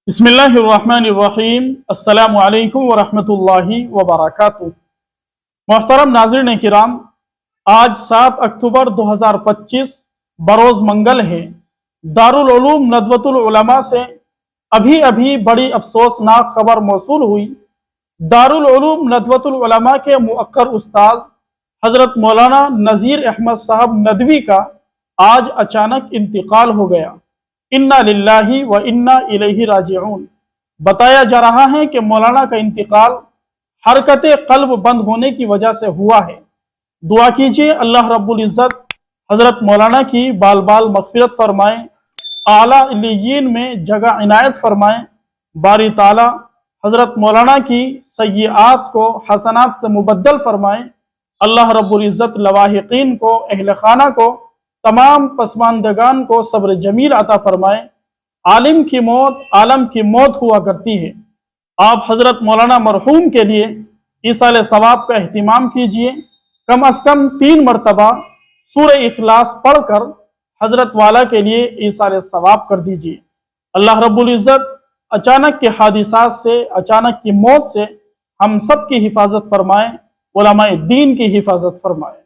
بسم اللہ الرحمن الرحیم السلام علیکم ورحمۃ اللہ وبرکاتہ۔ محترم ناظرین کرام، آج 7 اکتوبر 2025 بروز منگل ہے۔ دارالعلوم ندوۃ العلماء سے ابھی بڑی افسوسناک خبر موصول ہوئی۔ دارالعلوم ندوۃ العلماء کے مؤخر استاد حضرت مولانا نذیر احمد صاحب ندوی کا آج اچانک انتقال ہو گیا۔ انا للہ و انا الیہ راجعون۔ بتایا جا رہا ہے کہ مولانا کا انتقال حرکت قلب بند ہونے کی وجہ سے ہوا ہے۔ دعا کیجئے اللہ رب العزت حضرت مولانا کی بال بال مغفرت فرمائیں، اعلیٰ علیین میں جگہ عنایت فرمائیں۔ باری تعالی حضرت مولانا کی سیئات کو حسنات سے مبدل فرمائیں۔ اللہ رب العزت لواحقین کو، اہل خانہ کو، تمام پسماندگان کو صبر جمیل عطا فرمائیں۔ عالم کی موت عالم کی موت ہوا کرتی ہے۔ آپ حضرت مولانا مرحوم کے لیے ایصال ثواب کا اہتمام کیجئے۔ کم از کم 3 مرتبہ سورہ اخلاص پڑھ کر حضرت والا کے لیے ایصال ثواب کر دیجئے۔ اللہ رب العزت اچانک کے حادثات سے، اچانک کی موت سے ہم سب کی حفاظت فرمائیں، علماء دین کی حفاظت فرمائیں۔